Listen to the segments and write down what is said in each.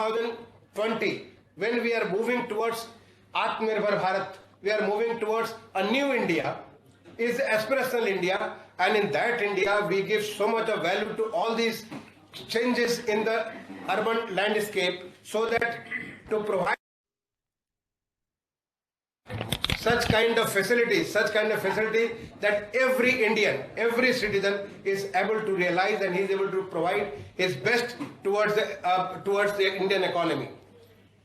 2020, when we are moving towards Atmanirbhar Bharat, we are moving towards a new India, is aspirational India, and in that India we give so much of value to all these changes in the urban landscape, so that to provide such kind of facility that every Indian, every citizen is able to realize, and he is able to provide his best towards the Indian economy.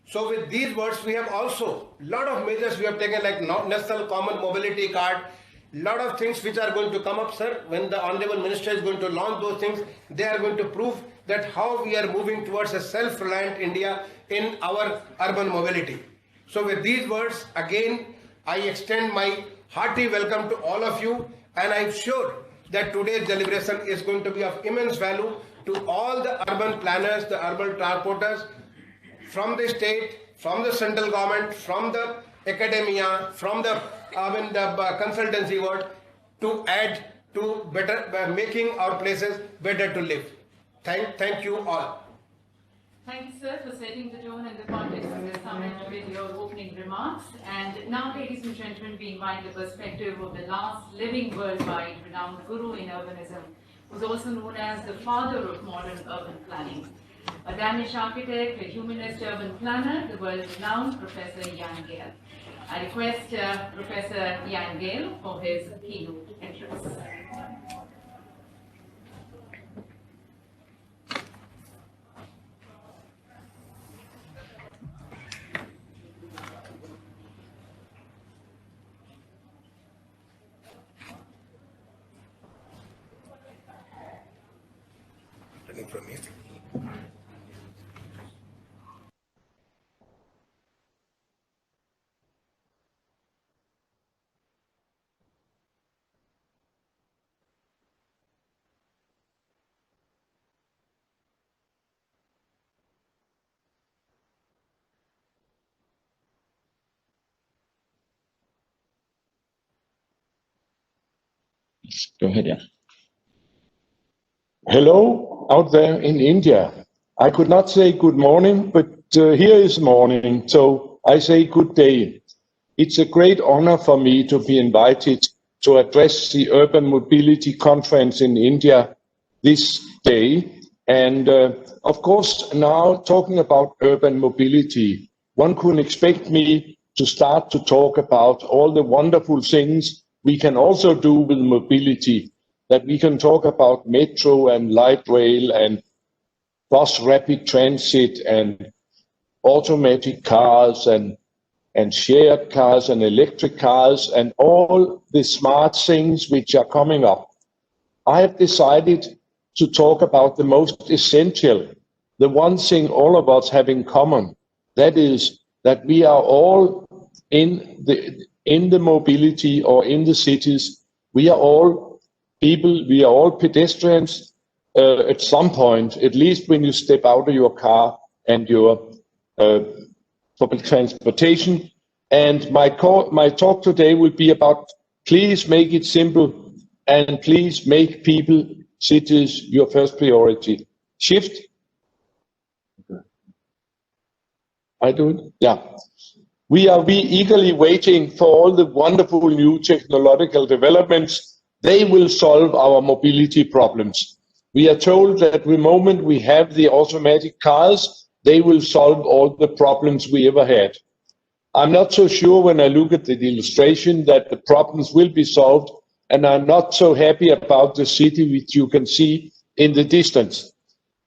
So with these words, we have also lot of measures we have taken, like National Common Mobility Card, lot of things which are going to come up, sir. When the Honorable Minister is going to launch those things, they are going to prove that how we are moving towards a self-reliant India in our urban mobility. So with these words, again, I extend my hearty welcome to all of you, and I'm sure that today's deliberation is going to be of immense value to all the urban planners, the urban transporters, from the state, from the central government, from the academia, from the consultancy world, to add to better making our places better to live. Thank you all. Thank you, sir, for setting the tone and the context of the summit with your opening remarks. And now, ladies and gentlemen, we invite the perspective of the last living worldwide renowned guru in urbanism, who's also known as the father of modern urban planning. A Danish architect, a humanist urban planner, the world-renowned Professor Jan Gehl. I request Professor Jan Gehl for his keynote address. From here. Go ahead, yeah. Hello out there in India. I could not say good morning, but here is morning, so I say good day. It's a great honor for me to be invited to address the Urban Mobility Conference in India this day. And of course, now talking about urban mobility, one could expect me to start to talk about all the wonderful things we can also do with mobility, that we can talk about metro and light rail and bus rapid transit and automatic cars and shared cars and electric cars and all the smart things which are coming up. I have decided to talk about the most essential, the one thing all of us have in common, that is that we are all in the mobility or in the cities. We are all people, we are all pedestrians at some point, at least when you step out of your car and your public transportation. And my talk today will be about please make it simple and please make people, cities, your first priority. Shift. I do it? Yeah. We are eagerly waiting for all the wonderful new technological developments. They will solve our mobility problems. We are told that the moment we have the automatic cars, they will solve all the problems we ever had. I'm not so sure when I look at the illustration that the problems will be solved, and I'm not so happy about the city which you can see in the distance.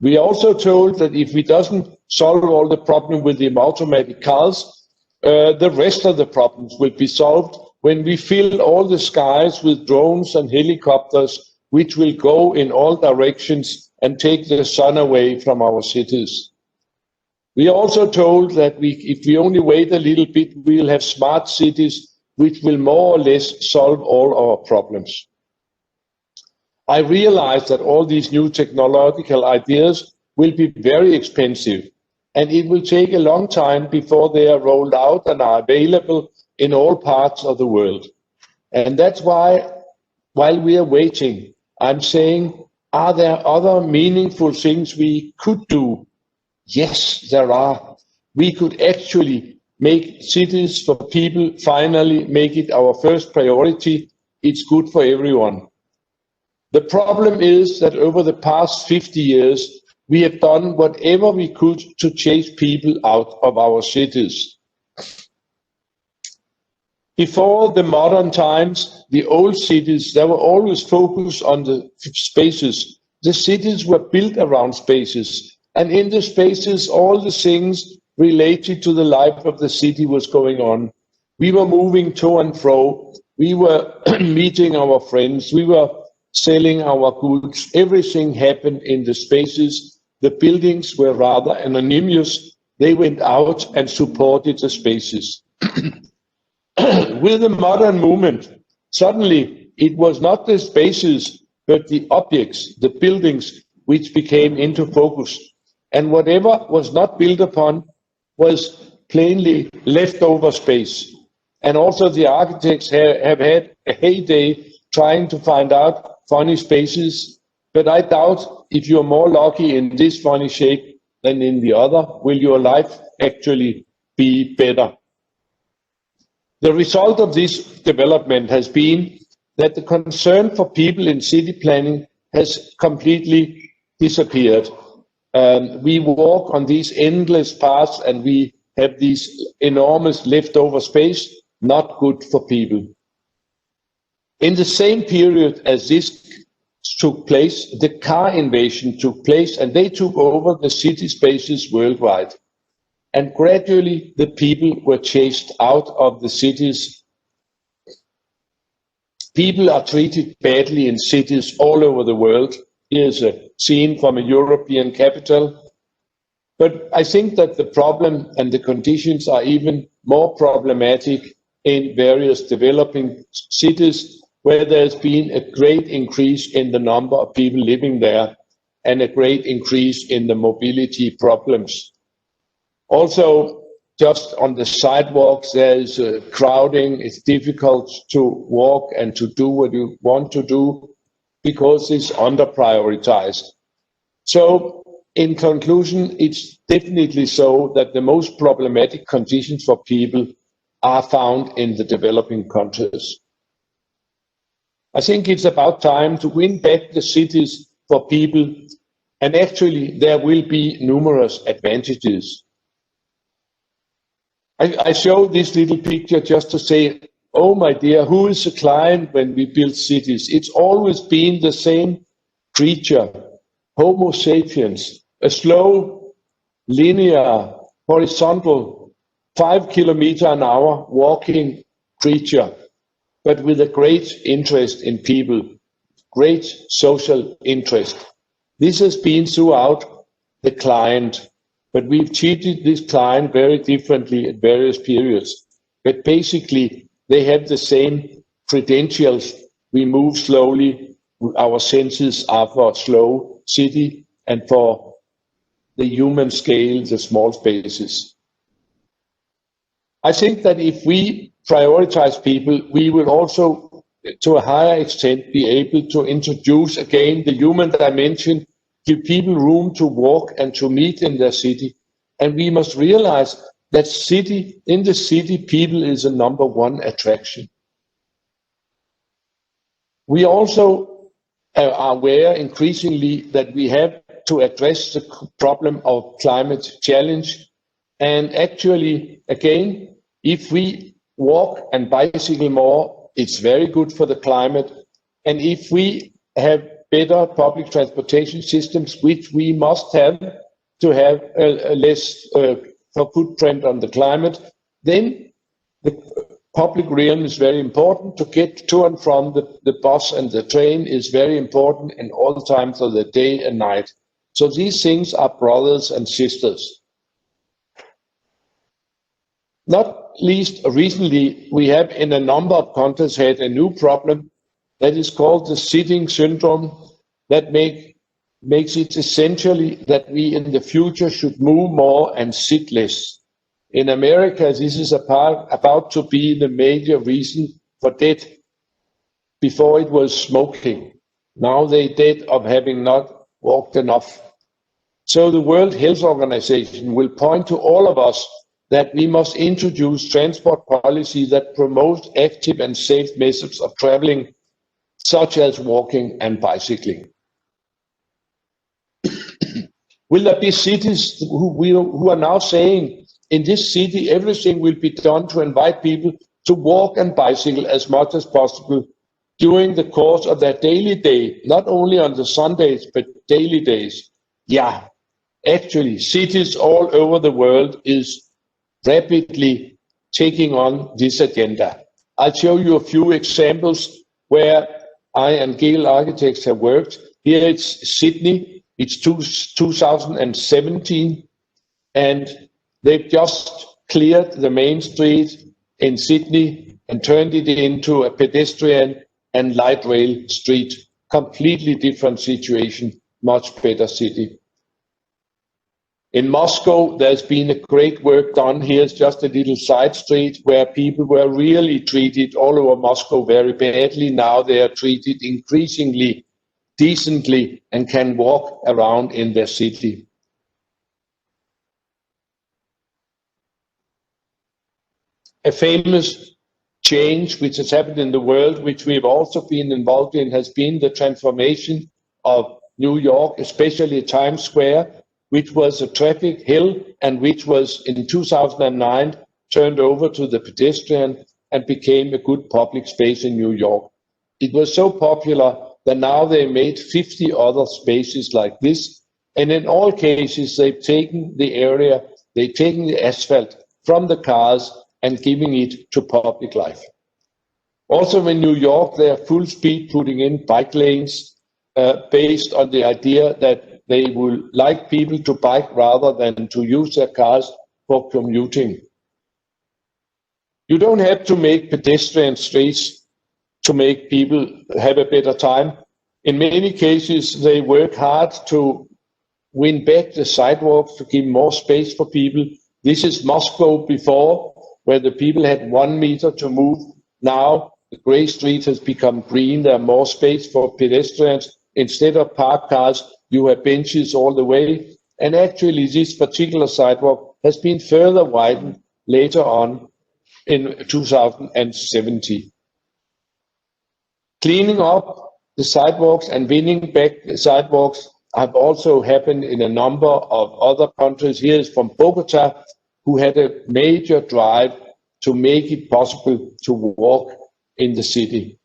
We are also told that if we doesn't solve all the problem with the automatic cars, the rest of the problems will be solved when we fill all the skies with drones and helicopters, which will go in all directions and take the sun away from our cities. We are also told that if we only wait a little bit, we will have smart cities which will more or less solve all our problems. I realize that all these new technological ideas will be very expensive, and it will take a long time before they are rolled out and are available in all parts of the world. And that's why, while we are waiting, I'm saying, are there other meaningful things we could do Yes, there are. We could actually make cities for people, finally make it our first priority. It's good for everyone. The problem is that over the past 50 years, we have done whatever we could to chase people out of our cities. Before the modern times, the old cities, they were always focused on the spaces. The cities were built around spaces, and in the spaces, all the things related to the life of the city was going on. We were moving to and fro. We were meeting our friends. We were selling our goods. Everything happened in the spaces. The buildings were rather anonymous. They went out and supported the spaces. With the modern movement, suddenly it was not the spaces, but the objects, the buildings, which became into focus. And whatever was not built upon was plainly leftover space. And also the architects have had a heyday trying to find out funny spaces, but I doubt if you're more lucky in this funny shape than in the other, will your life actually be better. The result of this development has been that the concern for people in city planning has completely disappeared. We walk on these endless paths and we have this enormous leftover space, not good for people. In the same period as this took place, the car invasion took place and they took over the city spaces worldwide. And gradually the people were chased out of the cities. People are treated badly in cities all over the world. Here's a scene from a European capital. But I think that the problem and the conditions are even more problematic in various developing cities where there's been a great increase in the number of people living there and a great increase in the mobility problems. Also, just on the sidewalks, there is crowding. It's difficult to walk and to do what you want to do because it's under-prioritized. So, in conclusion, it's definitely so that the most problematic conditions for people are found in the developing countries. I think it's about time to win back the cities for people, and actually there will be numerous advantages. I show this little picture just to say, oh my dear, who is the client when we build cities? It's always been the same creature, Homo sapiens, a slow, linear, horizontal, 5 kilometers an hour walking creature, but with a great interest in people, great social interest. This has been throughout the client. But we've treated this client very differently at various periods. But basically, they have the same credentials. We move slowly. Our senses are for slow city and for the human scale, the small spaces. I think that if we prioritize people, we will also, to a higher extent, be able to introduce again the human dimension, give people room to walk and to meet in their city. And we must realize that in the city, people is a number one attraction. We also are aware increasingly that we have to address the problem of climate challenge. And actually, again, if we walk and bicycle more, it's very good for the climate. And if we have better public transportation systems, which we must have to have a less footprint on the climate, then the public realm is very important. To get to and from the bus and the train is very important in all times of the day and night. So these things are brothers and sisters. Not least recently, we have in a number of countries had a new problem that is called the sitting syndrome, that makes it essentially that we in the future should move more and sit less. In America, this is about to be the major reason for death. Before it was smoking. Now they dead of having not walked enough. So the World Health Organization will point to all of us that we must introduce transport policy that promotes active and safe methods of traveling, such as walking and bicycling. Will there be cities who are now saying, in this city, everything will be done to invite people to walk and bicycle as much as possible during the course of their daily day, not only on the Sundays, but daily days? Yeah, actually, cities all over the world is rapidly taking on this agenda. I'll show you a few examples where I and Gale Architects have worked. Here it's Sydney. It's 2017, and they've just cleared the main street in Sydney and turned it into a pedestrian and light rail street. Completely different situation, much better city. In Moscow, there's been a great work done. Here's just a little side street where people were really treated all over Moscow very badly. Now they are treated increasingly decently and can walk around in their city. A famous change which has happened in the world, which we've also been involved in, has been the transformation of New York, especially Times Square, which was a traffic hill and which was in 2009 turned over to the pedestrian and became a good public space in New York. It was so popular that now they made 50 other spaces like this, and in all cases they've taken the area, they've taken the asphalt from the cars and giving it to public life. Also in New York, they are full speed putting in bike lanes based on the idea that they will like people to bike rather than to use their cars for commuting. You don't have to make pedestrian streets to make people have a better time. In many cases, they work hard to win back the sidewalks to give more space for people. This is Moscow before, where the people had 1 meter to move. Now the grey street has become green. There are more space for pedestrians. Instead of parked cars, you have benches all the way. And actually, this particular sidewalk has been further widened later on in 2017. Cleaning up the sidewalks and winning back the sidewalks have also happened in a number of other countries. Here is from Bogota, who had a major drive to make it possible to walk in the city.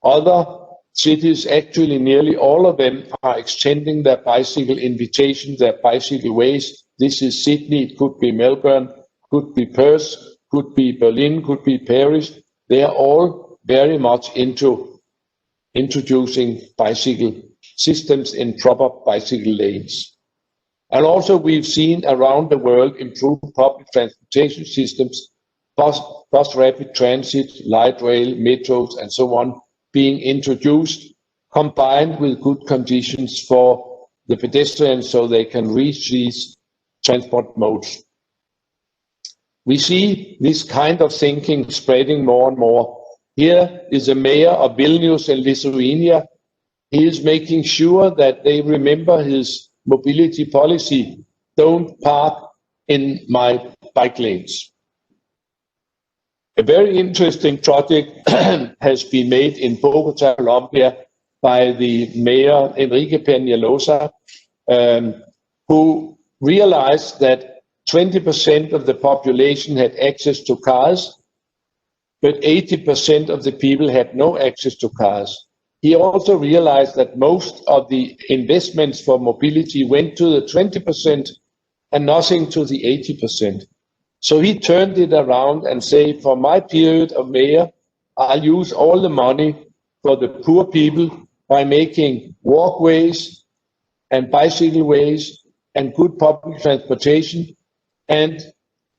Other cities, actually nearly all of them, are extending their bicycle invitations, their bicycle ways. This is Sydney, it could be Melbourne, could be Perth, could be Berlin, could be Paris. They are all very much into introducing bicycle systems in proper bicycle lanes. And also we've seen around the world improved public transportation systems, bus rapid transit, light rail, metros, and so on, being introduced, combined with good conditions for the pedestrians so they can reach these transport modes. We see this kind of thinking spreading more and more. Here is the mayor of Vilnius in Lithuania. He is making sure that they remember his mobility policy. Don't park in my bike lanes. A very interesting project has been made in Bogota, Colombia, by the mayor Enrique Peñalosa, who realized that 20% of the population had access to cars, but 80% of the people had no access to cars. He also realized that most of the investments for mobility went to the 20% and nothing to the 80%. So he turned it around and said, for my period of mayor, I'll use all the money for the poor people by making walkways and bicycle ways and good public transportation and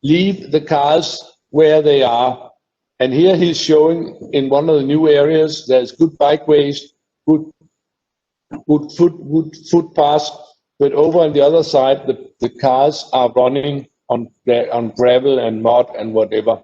leave the cars where they are. And here he's showing in one of the new areas, there's good bikeways, good footpaths, but over on the other side, the cars are running on gravel and mud and whatever.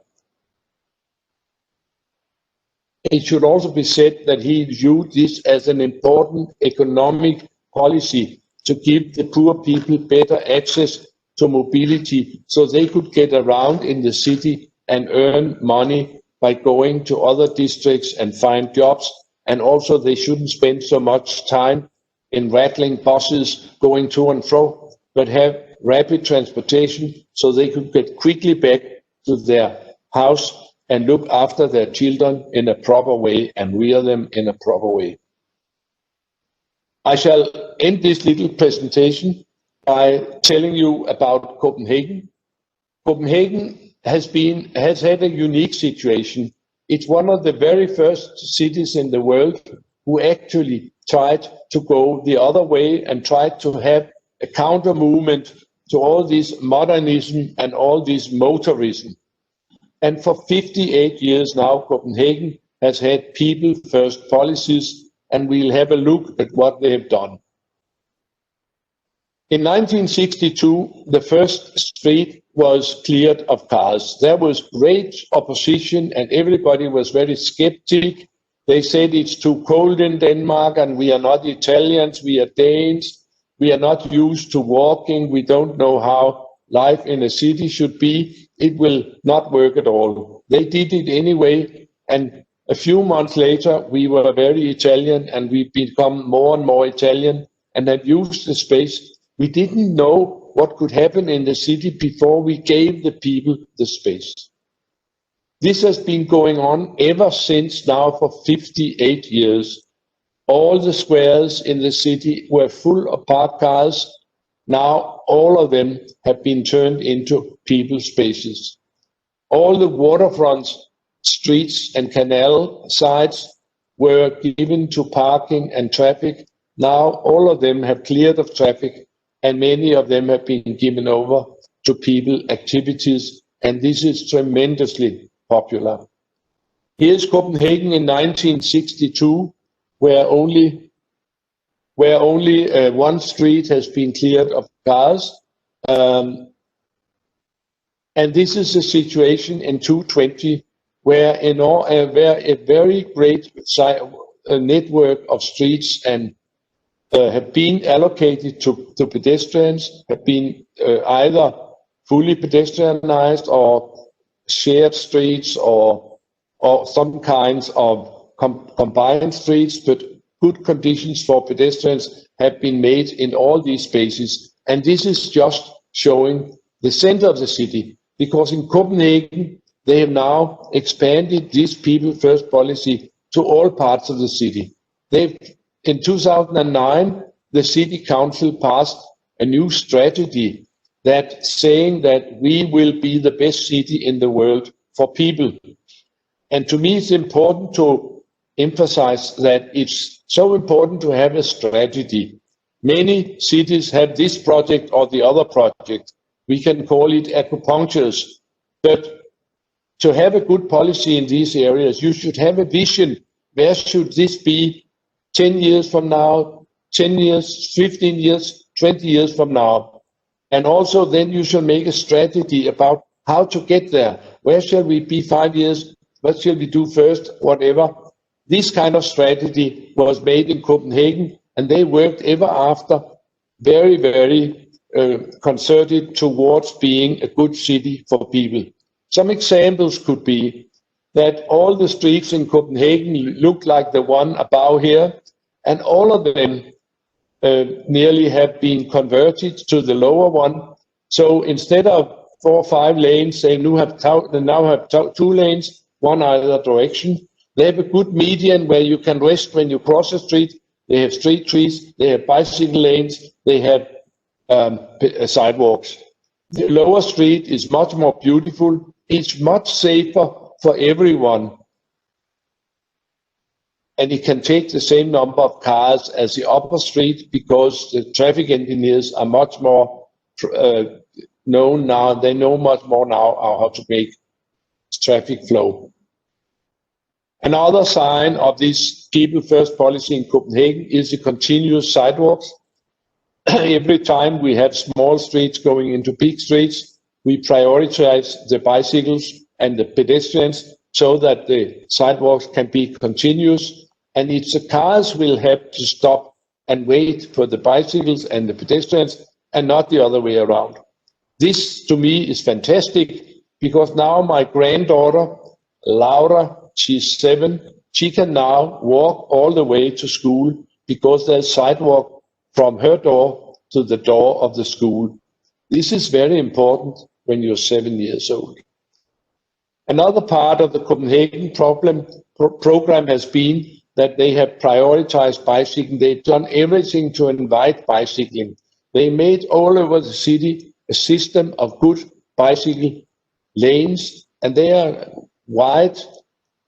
It should also be said that he viewed this as an important economic policy to give the poor people better access to mobility so they could get around in the city and earn money by going to other districts and find jobs. And also they shouldn't spend so much time in rattling buses going to and fro, but have rapid transportation so they could get quickly back to their house and look after their children in a proper way and rear them in a proper way. I shall end this little presentation by telling you about Copenhagen. Copenhagen has had a unique situation. It's one of the very first cities in the world who actually tried to go the other way and tried to have a counter movement to all this modernism and all this motorism. And for 58 years now, Copenhagen has had people first policies, and we'll have a look at what they have done. In 1962, the first street was cleared of cars. There was great opposition and everybody was very skeptic. They said it's too cold in Denmark and we are not Italians, we are Danes. We are not used to walking. We don't know how life in a city should be. It will not work at all. They did it anyway. And a few months later, we were very Italian and we become more and more Italian and had used the space. We didn't know what could happen in the city before we gave the people the space. This has been going on ever since now for 58 years. All the squares in the city were full of parked cars. Now all of them have been turned into people spaces. All the waterfront streets and canal sides were given to parking and traffic. Now all of them have cleared of traffic and many of them have been given over to people activities, and this is tremendously popular. Here's Copenhagen in 1962, where only one street has been cleared of cars. And this is the situation in 2020, where a very great network of streets and have been allocated to pedestrians, have been either fully pedestrianized or shared streets or some kinds of combined streets, but good conditions for pedestrians have been made in all these spaces. And this is just showing the center of the city, because in Copenhagen, they have now expanded this people first policy to all parts of the city. In 2009, the city council passed a new strategy that saying that we will be the best city in the world for people. And to me, it's important to emphasize that it's so important to have a strategy. Many cities have this project or the other project. We can call it acupunctures. But to have a good policy in these areas, you should have a vision. Where should this be 10 years from now, 10 years, 15 years, 20 years from now? And also then you should make a strategy about how to get there. Where shall we be 5 years? What shall we do first? Whatever. This kind of strategy was made in Copenhagen, and they worked ever after very, very concerted towards being a good city for people. Some examples could be that all the streets in Copenhagen look like the one above here, and all of them nearly have been converted to the lower one. So instead of 4 or 5 lanes, they now have 2 lanes, one either direction. They have a good median where you can rest when you cross the street. They have street trees, they have bicycle lanes, they have sidewalks. The lower street is much more beautiful. It's much safer for everyone. And it can take the same number of cars as the upper street because the traffic engineers are much more known now. They know much more now how to make traffic flow. Another sign of this people first policy in Copenhagen is the continuous sidewalks. Every time we have small streets going into big streets, we prioritize the bicycles and the pedestrians so that the sidewalks can be continuous. And it's the cars will have to stop and wait for the bicycles and the pedestrians and not the other way around. This to me is fantastic because now my granddaughter, Laura, she's 7, she can now walk all the way to school because there's sidewalk from her door to the door of the school. This is very important when you're 7 years old. Another part of the Copenhagen program has been that they have prioritized bicycling. They've done everything to invite bicycling. They made all over the city a system of good bicycle lanes, and they are wide.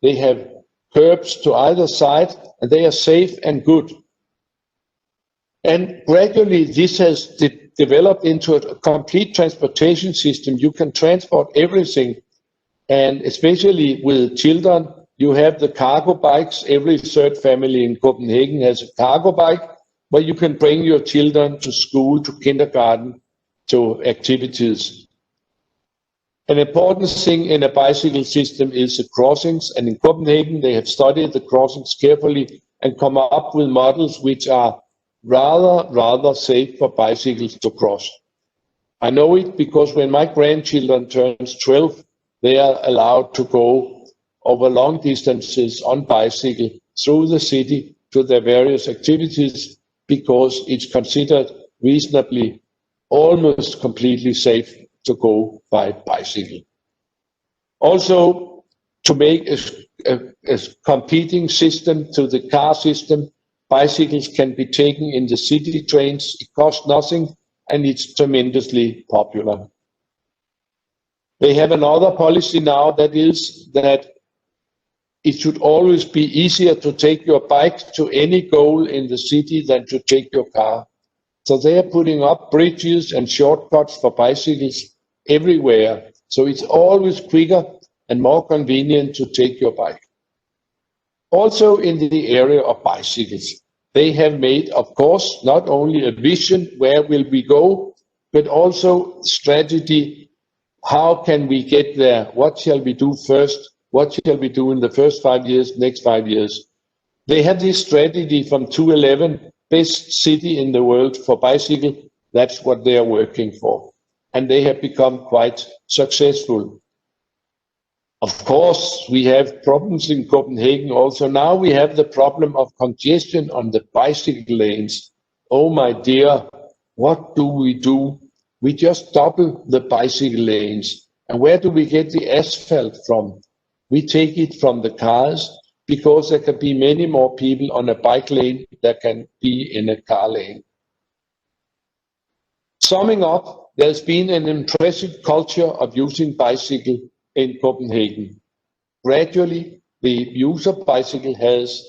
They have curbs to either side, and they are safe and good. And gradually, this has developed into a complete transportation system. You can transport everything, and especially with children, you have the cargo bikes. Every third family in Copenhagen has a cargo bike where you can bring your children to school, to kindergarten, to activities. An important thing in a bicycle system is the crossings, and in Copenhagen they have studied the crossings carefully and come up with models which are rather safe for bicycles to cross. I know it because when my grandchildren turns 12, they are allowed to go over long distances on bicycle through the city to their various activities because it's considered reasonably almost completely safe to go by bicycle. Also, to make a competing system to the car system, bicycles can be taken in the city trains. It costs nothing and it's tremendously popular. They have another policy now that is that it should always be easier to take your bike to any goal in the city than to take your car. So they are putting up bridges and shortcuts for bicycles everywhere. So it's always quicker and more convenient to take your bike. Also in the area of bicycles, they have made, of course, not only a vision, where will we go, but also strategy. How can we get there? What shall we do first? What shall we do in the first 5 years, next 5 years? They have this strategy from 2011, best city in the world for bicycle. That's what they are working for. And they have become quite successful. Of course, we have problems in Copenhagen also. Now we have the problem of congestion on the bicycle lanes. Oh my dear, what do? We just double the bicycle lanes. And where do we get the asphalt from? We take it from the cars because there can be many more people on a bike lane than can be in a car lane. Summing up, there's been an impressive culture of using bicycle in Copenhagen. Gradually, the use of bicycle has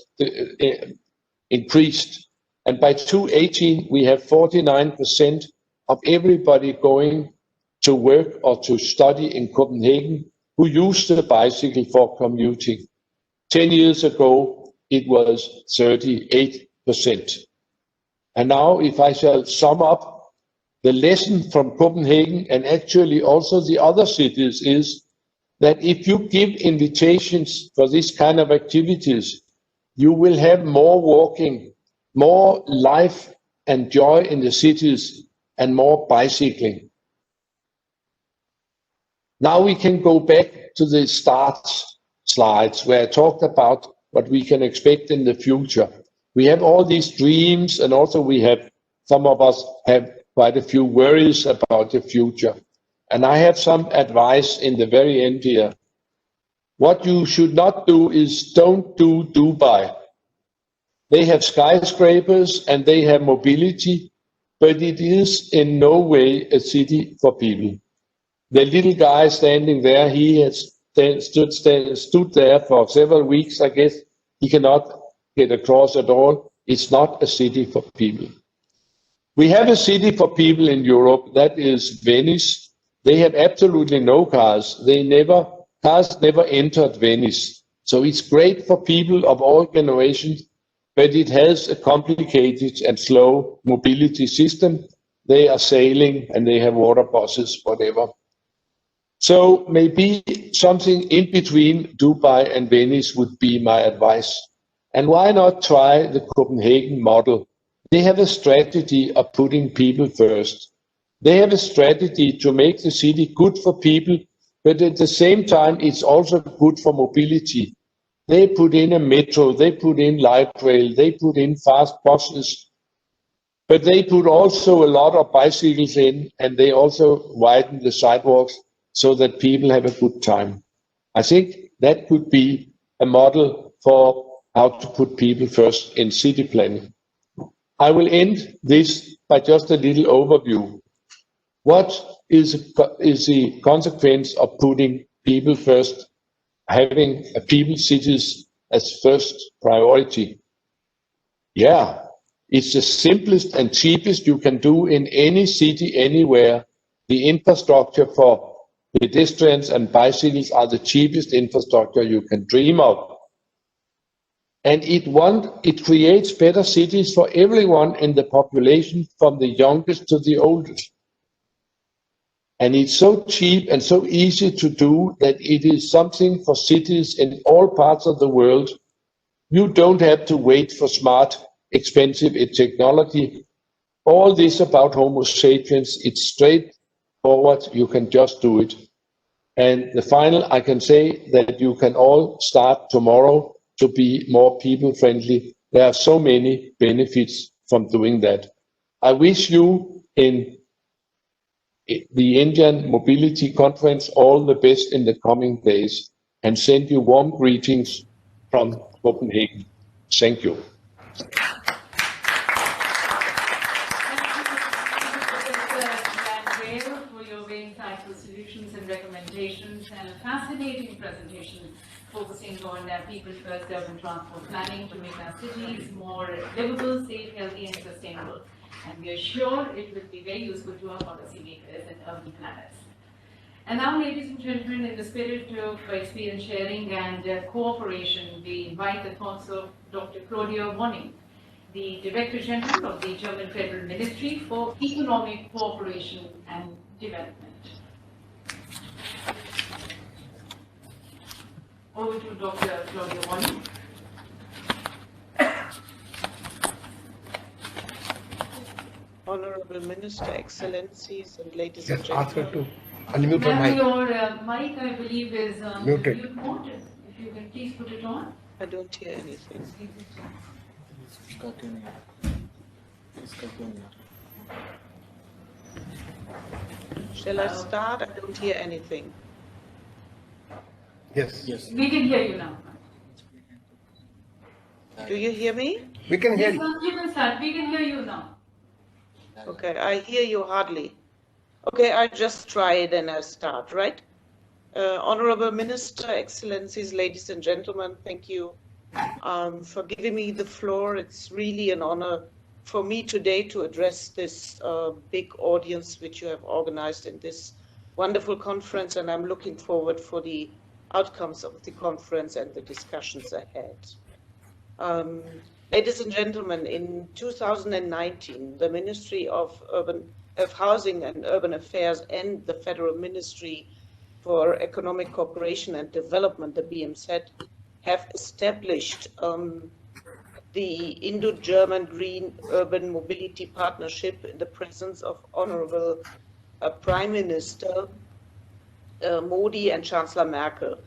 increased. And by 2018, we have 49% of everybody going to work or to study in Copenhagen who used the bicycle for commuting. 10 years ago, it was 38%. And now, if I shall sum up, the lesson from Copenhagen and actually also the other cities is that if you give invitations for this kind of activities, you will have more walking, more life and joy in the cities, and more bicycling. Now we can go back to the start slides where I talked about what we can expect in the future. We have all these dreams, and also some of us have quite a few worries about the future. And I have some advice in the very end here. What you should not do is don't do Dubai. They have skyscrapers and they have mobility, but it is in no way a city for people. The little guy standing there, he has stood there for several weeks, I guess. He cannot get across at all. It's not a city for people. We have a city for people in Europe, that is Venice. They have absolutely no cars. Cars never entered Venice. So it's great for people of all generations, but it has a complicated and slow mobility system. They are sailing and they have water buses, whatever. So maybe something in between Dubai and Venice would be my advice. And why not try the Copenhagen model? They have a strategy of putting people first. They have a strategy to make the city good for people, but at the same time, it's also good for mobility. They put in a metro, they put in light rail, they put in fast buses, but they put also a lot of bicycles in, and they also widen the sidewalks so that people have a good time. I think that could be a model for how to put people first in city planning. I will end this by just a little overview. What is the consequence of putting people first, having people cities as first priority? Yeah, it's the simplest and cheapest you can do in any city anywhere. The infrastructure for pedestrians and bicycles are the cheapest infrastructure you can dream of. And it creates better cities for everyone in the population, from the youngest to the oldest. And it's so cheap and so easy to do that it is something for cities in all parts of the world. You don't have to wait for smart, expensive technology. All this about Homo sapiens, it's straightforward. You can just do it. And the final, I can say that you can all start tomorrow to be more people friendly. There are so many benefits from doing that. I wish you in the Indian Mobility Conference all the best in the coming days, and send you warm greetings from Copenhagen. Thank you. For your very insightful solutions and recommendations, and a fascinating presentation focusing on people-first urban transport planning to make our cities more livable, safe, healthy, and sustainable. And we are sure it will be very useful to our policymakers and urban planners. And now, ladies and gentlemen, in the spirit of experience sharing and cooperation, we invite the thoughts of Dr. Claudia Wonning, the Director General of the German Federal Ministry for Economic Cooperation and Development. Over to Dr. Claudia Wonning. Honorable Minister, Excellencies, and ladies and Just ask her gentlemen. to unmute her mic. Your mic, I believe, is Muted. mute mode. If you can please put it on. I don't hear anything. Shall I start? I don't hear anything. Yes. We can hear you now. Do you hear me? We can hear Yes, you. you can start. We can hear you now. Okay, I hear you hardly. Okay, I just try it and I start, right? Honorable Minister, Excellencies, ladies and gentlemen, thank you for giving me the floor. It's really an honor for me today to address this big audience which you have organized in this wonderful conference, and I'm looking forward for the outcomes of the conference and the discussions ahead. Ladies and gentlemen, in 2019, the Ministry of Housing and Urban Affairs and the Federal Ministry for Economic Cooperation and Development, the BMZ, have established the Indo-German Green Urban Mobility Partnership in the presence of Honorable Prime Minister Modi and Chancellor Merkel.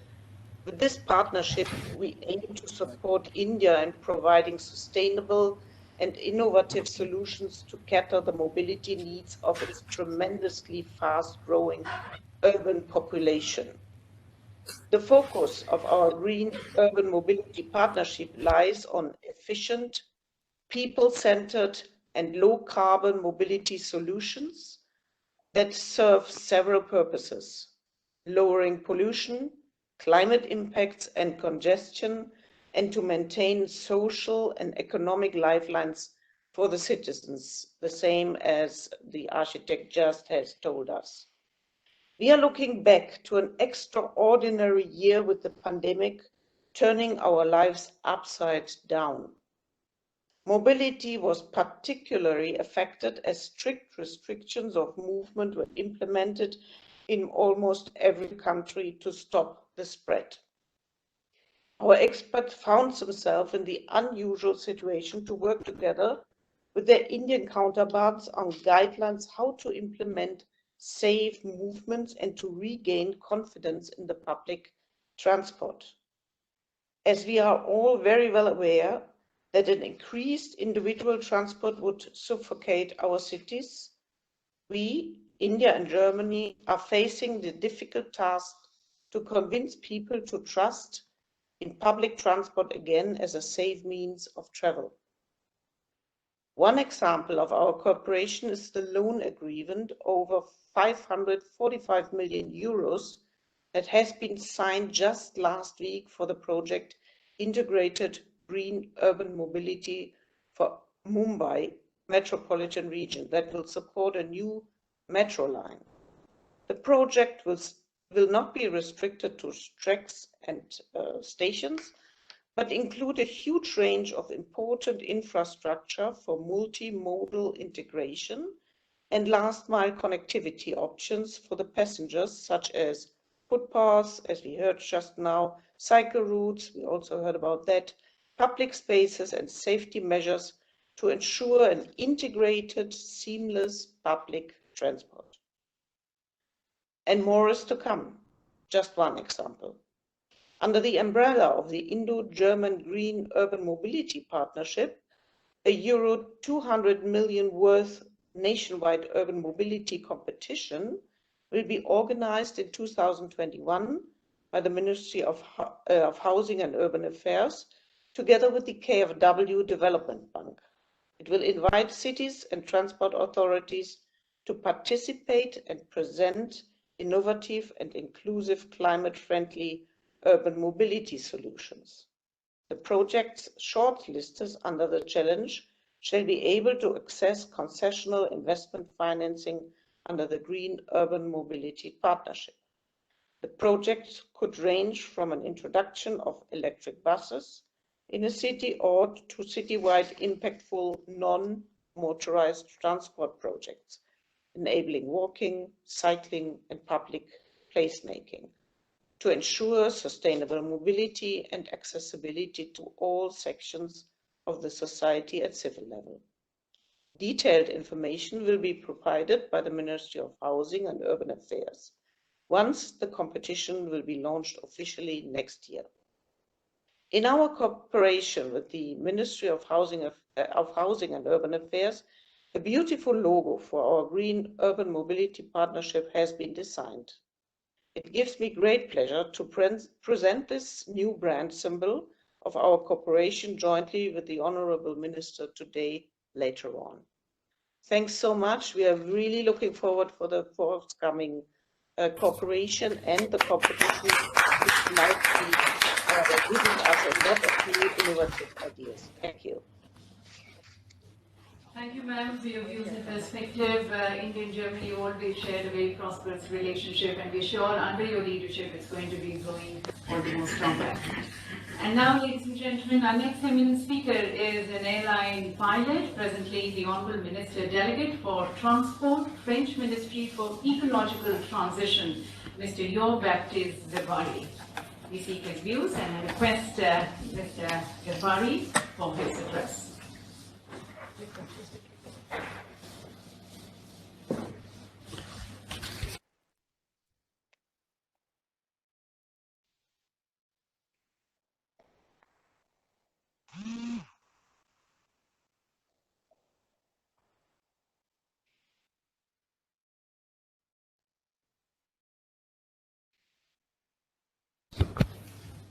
With this partnership, we aim to support India in providing sustainable and innovative solutions to cater the mobility needs of its tremendously fast-growing urban population. The focus of our Green Urban Mobility Partnership lies on efficient, people-centered, and low-carbon mobility solutions that serve several purposes: lowering pollution, climate impacts and congestion, and to maintain social and economic lifelines for the citizens, the same as the architect just has told us. We are looking back to an extraordinary year with the pandemic, turning our lives upside down. Mobility was particularly affected as strict restrictions of movement were implemented in almost every country to stop the spread. Our expert found himself in the unusual situation to work together with their Indian counterparts on guidelines how to implement safe movements and to regain confidence in the public transport. As we are all very well aware that an increased individual transport would suffocate our cities, we, India and Germany, are facing the difficult task to convince people to trust in public transport again as a safe means of travel. One example of our cooperation is the loan agreement over 545 million euros that has been signed just last week for the project Integrated Green Urban Mobility for Mumbai metropolitan region that will support a new metro line. The project will not be restricted to tracks and stations, but include a huge range of important infrastructure for multimodal integration and last mile connectivity options for the passengers, such as footpaths, as we heard just now, cycle routes, we also heard about that, public spaces and safety measures to ensure an integrated, seamless public transport. And more is to come. Just one example. Under the umbrella of the Indo-German Green Urban Mobility Partnership, a euro 200 million worth nationwide urban mobility competition will be organized in 2021 by the Ministry of Housing and Urban Affairs, together with the KfW Development Bank. It will invite cities and transport authorities to participate and present innovative and inclusive climate-friendly urban mobility solutions. The projects shortlisted under the challenge shall be able to access concessional investment financing under the Green Urban Mobility Partnership. The project could range from an introduction of electric buses in a city or to citywide impactful non-motorized transport projects, enabling walking, cycling, and public placemaking to ensure sustainable mobility and accessibility to all sections of the society at civil level. Detailed information will be provided by the Ministry of Housing and Urban Affairs once the competition will be launched officially next year. In our cooperation with the Ministry of Housing and Urban Affairs, a beautiful logo for our Green Urban Mobility Partnership has been designed. It gives me great pleasure to present this new brand symbol of our cooperation jointly with the Honorable Minister today, later on. Thanks so much. We are really looking forward for the forthcoming cooperation and the competition, which might be giving us a lot of new innovative ideas. Thank you. Thank you, ma'am, for your views and perspective. India and Germany always shared a very prosperous relationship, and we're sure under your leadership it's going to be growing all the more stronger. And now, ladies and gentlemen, our next eminent speaker is an airline pilot, presently the Honourable Minister Delegate for Transport, French Ministry for Ecological Transition, Mr. Jean-Baptiste Zebari. We seek his views and I request Mr. Zebari for his address.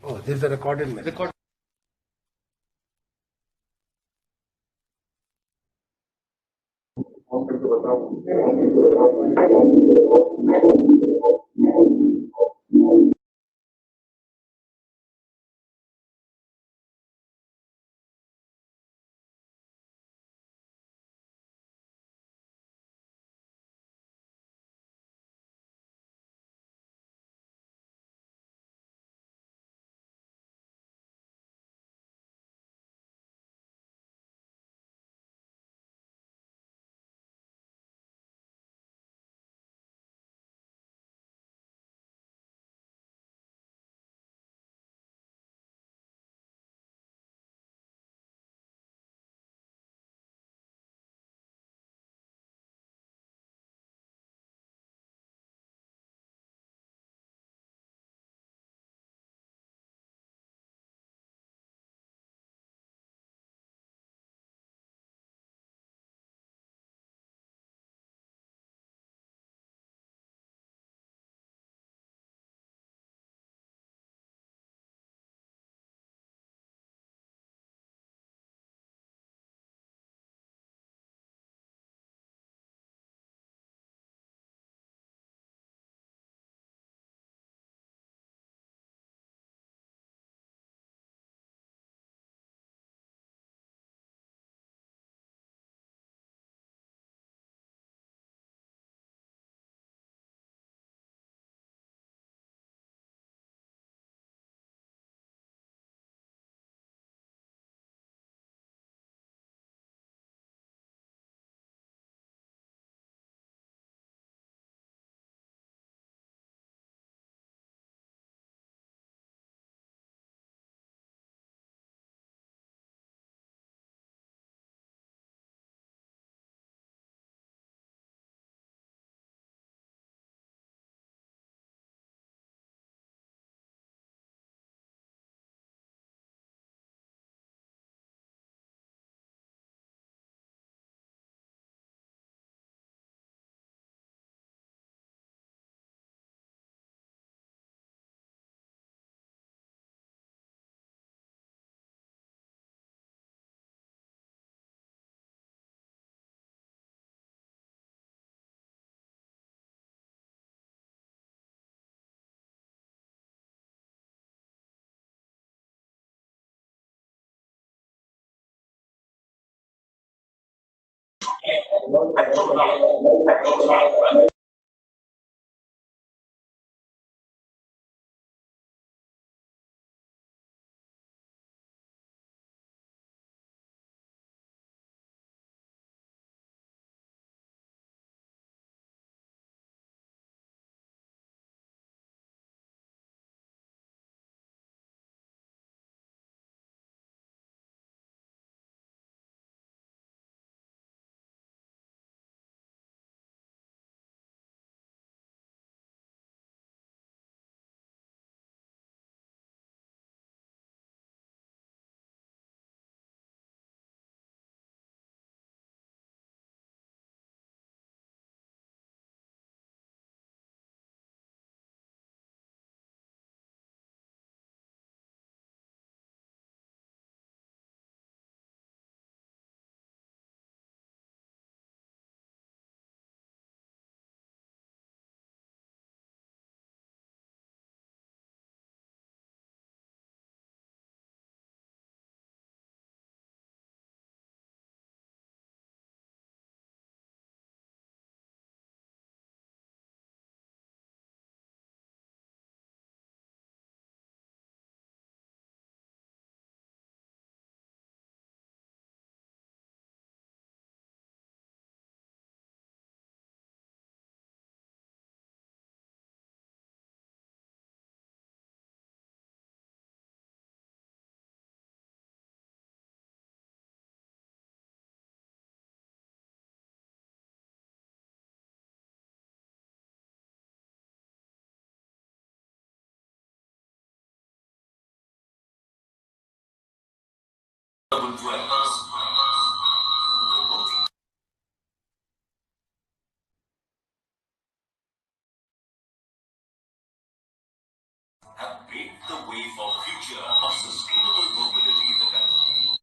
Oh, this is a recorded message. have paved the way for future of sustainable mobility in the country.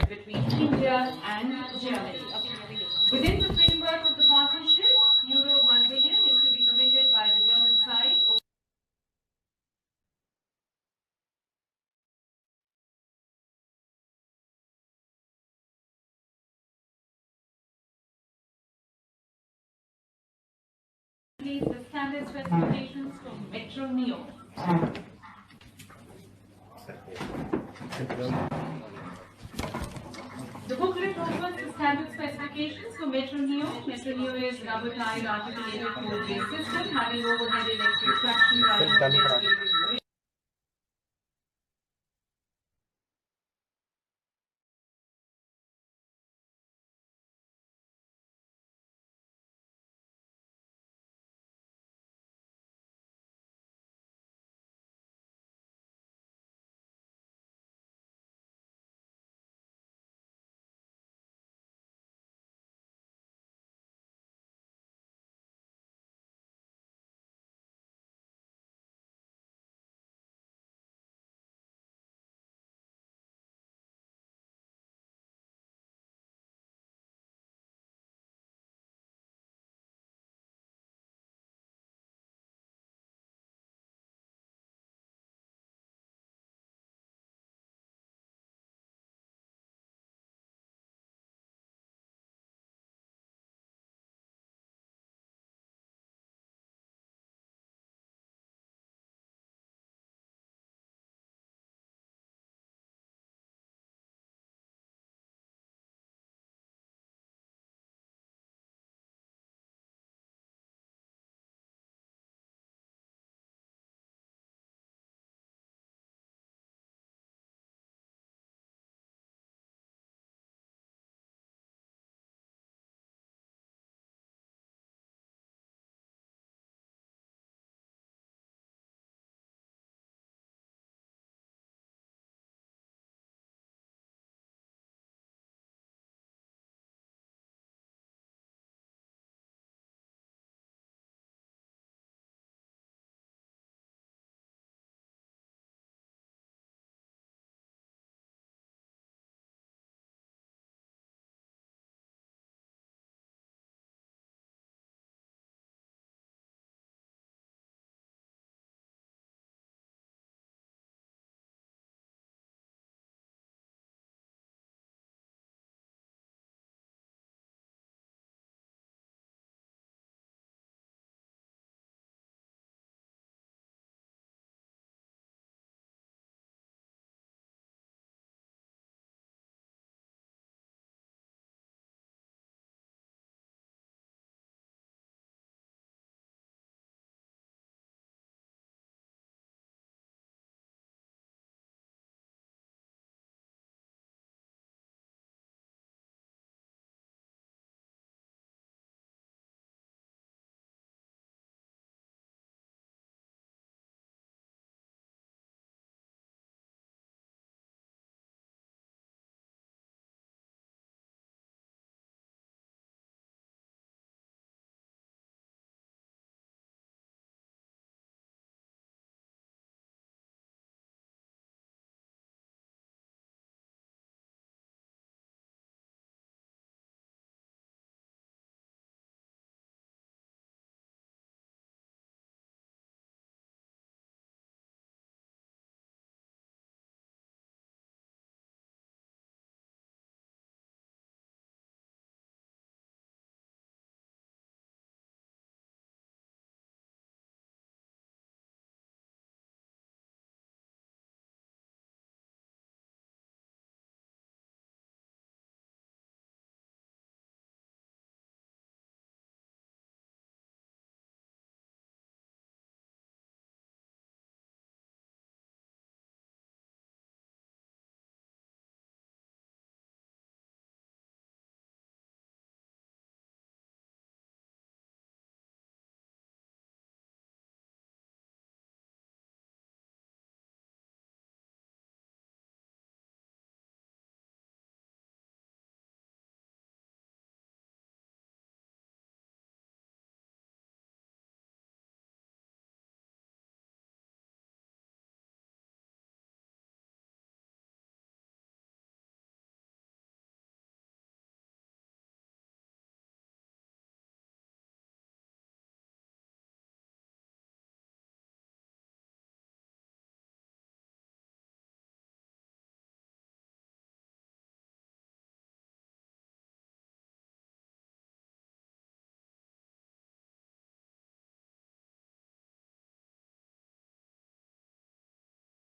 between India and Germany. Within the framework of the partnership, Euro 1 billion is to be committed by the German side. The standard specifications for Metro Neo. The booklet offers the standard specifications for Metro Neo. Metro Neo is an rubber-tied articulated code-based system having overhead electric traction running on dedicated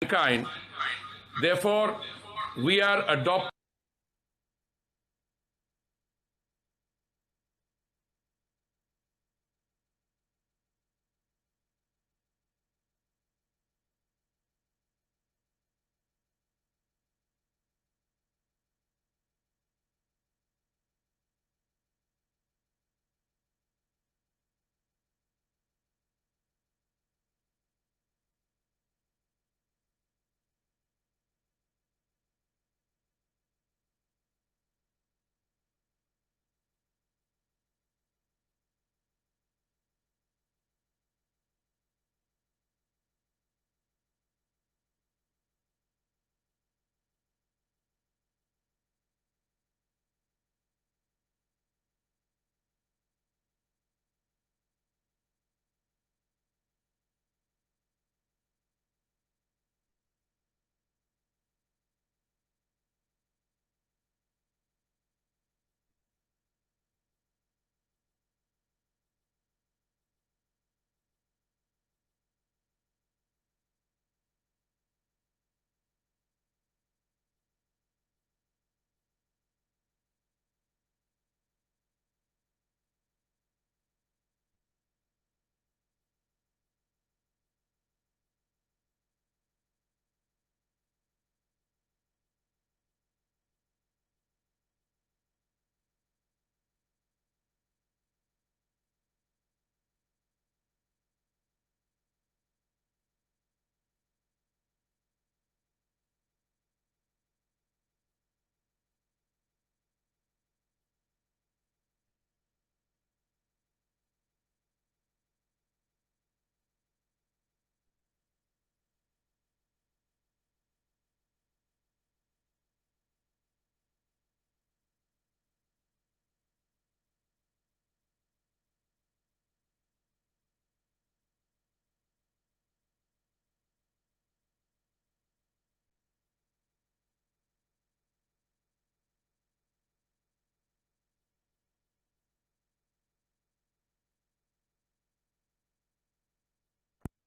mankind. Therefore, we are adopting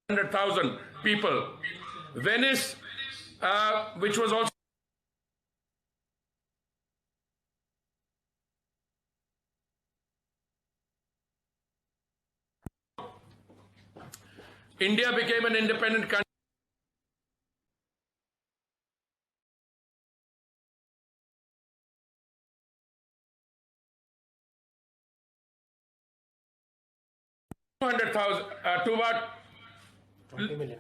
$100,000 people. Venice, which was also India became an independent country. To about 20 million.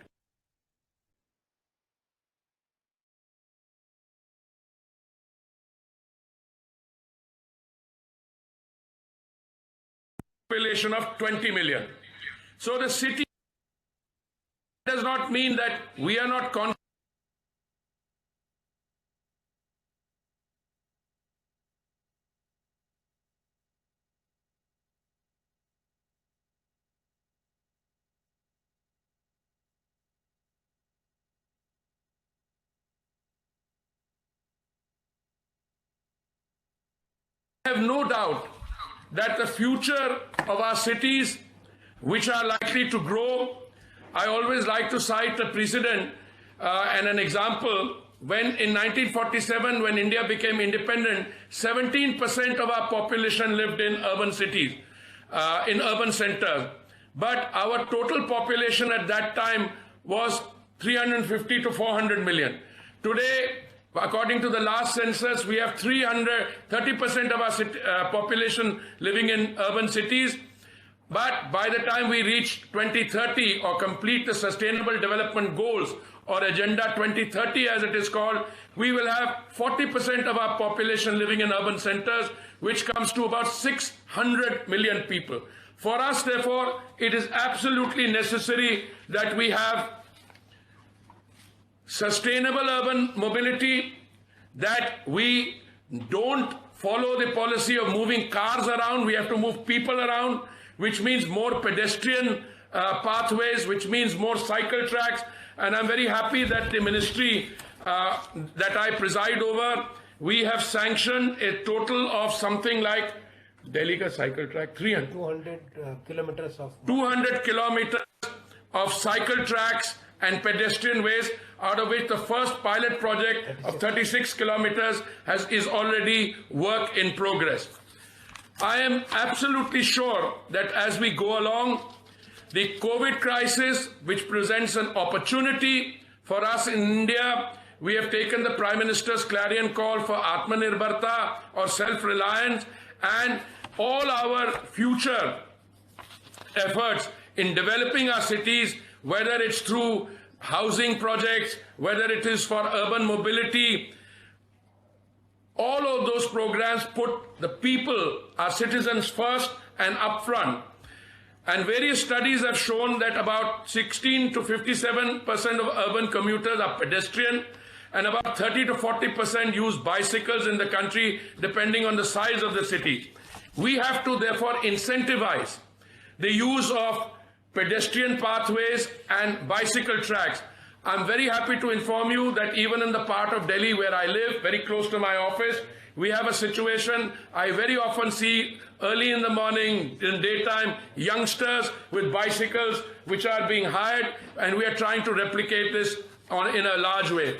Population of 20 million. So the city does not mean that we are not confident. I have no doubt that the future of our cities, which are likely to grow, I always like to cite a precedent and an example. When in 1947, when India became independent, 17% of our population lived in urban cities, in urban centers. But our total population at that time was 350 to 400 million. Today, according to the last census, we have 30% of our population living in urban cities. But by the time we reach 2030 or complete the Sustainable Development Goals or Agenda 2030 as it is called, we will have 40% of our population living in urban centers, which comes to about 600 million people. For us, therefore, it is absolutely necessary that we have sustainable urban mobility, that we don't follow the policy of moving cars around. We have to move people around, which means more pedestrian pathways, which means more cycle tracks. And I'm very happy that the ministry that I preside over, we have sanctioned a total of something like Delhi ka cycle track, 200 kilometers of 200 kilometers of cycle tracks and pedestrian ways, out of which the first pilot project of 36 kilometers is already work in progress. I am absolutely sure that as we go along, the COVID crisis, which presents an opportunity for us in India, we have taken the Prime Minister's clarion call for Atmanirbharta or self-reliance, and all our future efforts in developing our cities, whether it's through housing projects, whether it is for urban mobility, all of those programs put the people, our citizens, first and upfront. And various studies have shown that about 16 to 57% of urban commuters are pedestrian, and about 30 to 40% use bicycles in the country, depending on the size of the city. We have to therefore incentivize the use of pedestrian pathways and bicycle tracks. I'm very happy to inform you that even in the part of Delhi where I live, very close to my office, we have a situation. I very often see early in the morning, in daytime, youngsters with bicycles which are being hired, and we are trying to replicate this in a large way.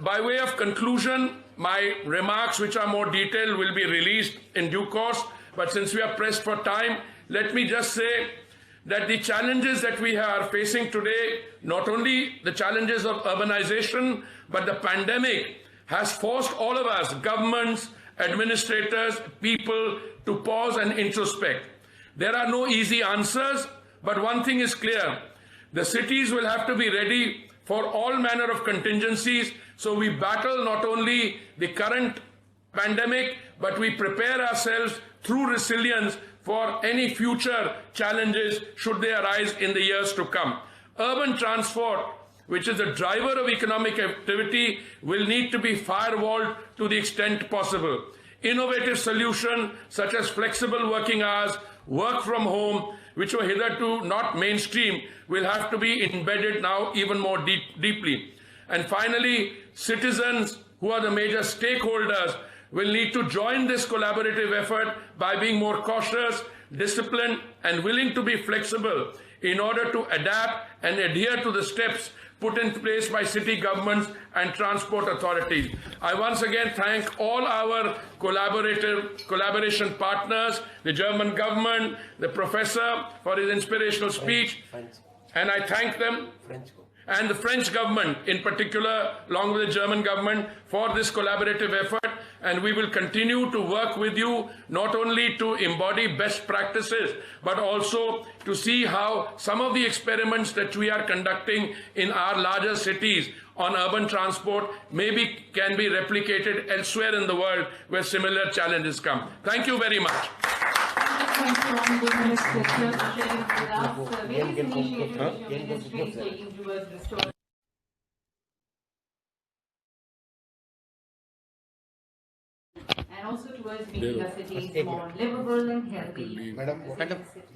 By way of conclusion, my remarks, which are more detailed, will be released in due course. But since we are pressed for time, let me just say that the challenges that we are facing today, not only the challenges of urbanization, but the pandemic has forced all of us, governments, administrators, people, to pause and introspect. There are no easy answers, but one thing is clear. The cities will have to be ready for all manner of contingencies, so we battle not only the current pandemic, but we prepare ourselves through resilience for any future challenges should they arise in the years to come. Urban transport, which is the driver of economic activity, will need to be firewalled to the extent possible. Innovative solutions such as flexible working hours, work from home, which were hitherto not mainstream, will have to be embedded now even more deeply. And finally, citizens who are the major stakeholders will need to join this collaborative effort by being more cautious, disciplined, and willing to be flexible in order to adapt and adhere to the steps put in place by city governments and transport authorities. I once again thank all our collaboration partners, the German government, the professor for his inspirational speech, and I thank them, and the French government in particular, along with the German government, for this collaborative effort. And we will continue to work with you, not only to embody best practices, but also to see how some of the experiments that we are conducting in our larger cities on urban transport can be replicated elsewhere in the world where similar challenges come. Thank you very much. Thank you, Honorable Minister, for sharing with us various initiatives your ministry is taking towards restoring and also towards making our cities more livable and healthy. Madam,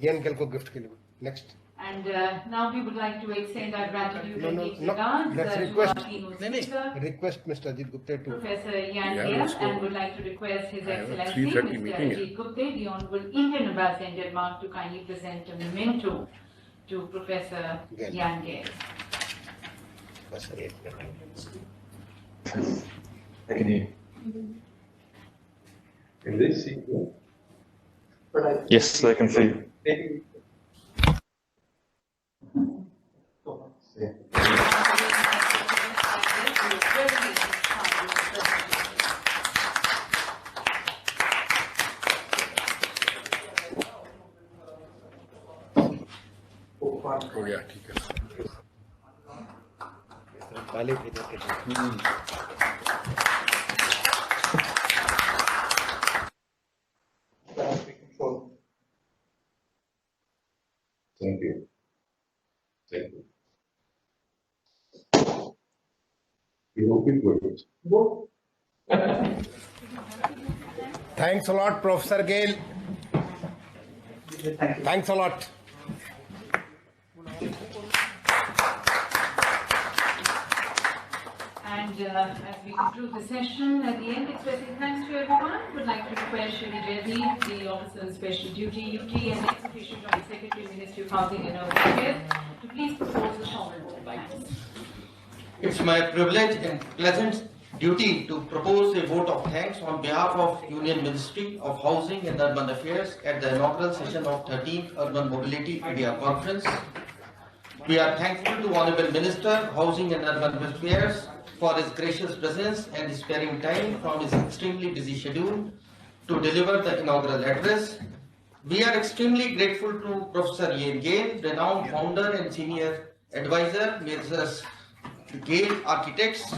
Ian Gelko gift ke liye. Next. And now we would like to extend our gratitude and deep no. regards Let's to request. our keynote speaker, Request Mr. Ajit Gupta to. Professor Yan Gale, and would like to request His Excellency 3:30 Mr. meeting hai. Ajit Gupta, the Honorable Indian Ambassador in Denmark, to kindly present a memento to Professor Yan Gale. Can they see you? Yes, I can see you. हो गया, ठीक है. Thank you. Thank you. We hope it works. Thanks a lot, Professor Gale. Thanks a lot. And as we conclude the session, at the end, expressing thanks to everyone, would like to request Shri Reddy, the Officer of Special Duty, UT, and ex-official Joint Secretary, Ministry of Housing and Urban Affairs, to please propose the formal vote by hands. It's my privilege and pleasant duty to propose a vote of thanks on behalf of Union Ministry of Housing and Urban Affairs at the inaugural session of 13th Urban Mobility India Conference. We are thankful to Honorable Minister, Housing and Urban Affairs for his gracious presence and sparing time from his extremely busy schedule to deliver the inaugural address. We are extremely grateful to Professor Ian Gale, renowned founder and senior advisor, Mrs. Gale Architects,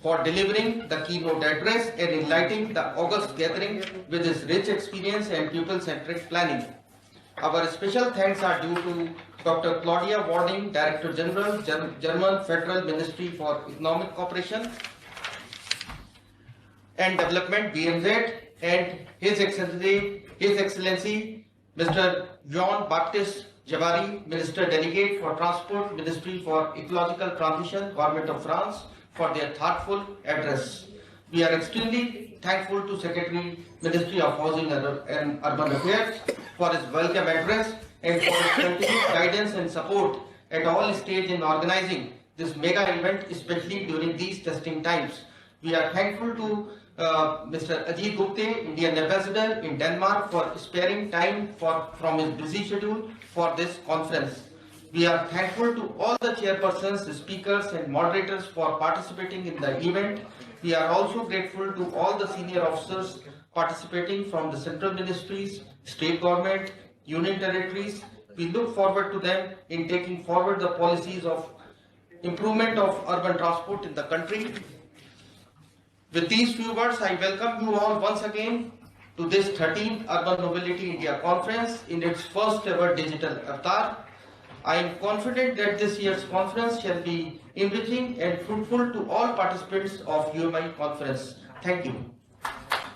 for delivering the keynote address and enlightening the august gathering with his rich experience and pupil-centric planning. Our special thanks are due to Dr. Claudia Warding, Director General, German Federal Ministry for Economic Cooperation and Development, BMZ, and His Excellency Mr. Jean-Baptiste Javari, Minister Delegate for Transport, Ministry for Ecological Transition, Government of France, for their thoughtful address. We are extremely thankful to Secretary, Ministry of Housing and Urban Affairs for his welcome address and for his continued guidance and support at all stages in organizing this mega event, especially during these testing times. We are thankful to Mr. Ajit Gupte, Indian Ambassador in Denmark, for sparing time from his busy schedule for this conference. We are thankful to all the chairpersons, speakers and moderators for participating in the event. We are also grateful to all the senior officers participating from the central ministries, state government, union territories. We look forward to them in taking forward the policies of improvement of urban transport in the country. With these few words, I welcome you all once again to this 13th Urban Mobility India Conference in its first ever digital avatar. I am confident that this year's conference shall be enriching and fruitful to all participants of UMI Conference. Thank you.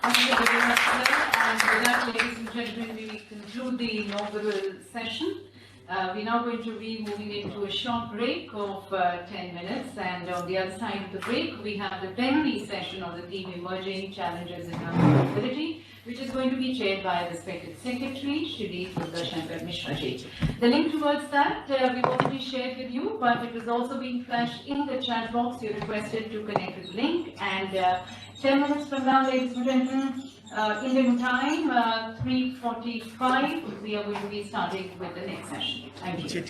Thank you very much, sir. And with that, ladies and gentlemen, we conclude the inaugural session. We're now going to be moving into a short break of 10 minutes, and on the other side of the break, we have the plenary session on the theme Emerging Challenges in Urban Mobility, which is going to be chaired by respected Secretary, Shri Shankar Mishra ji. The link towards that we've already shared with you, but it was also being flashed in the chat box. You're requested to connect with the link, and 10 minutes from now, ladies and gentlemen, Indian time, 3:45, we are going to be starting with the next session. Thank you.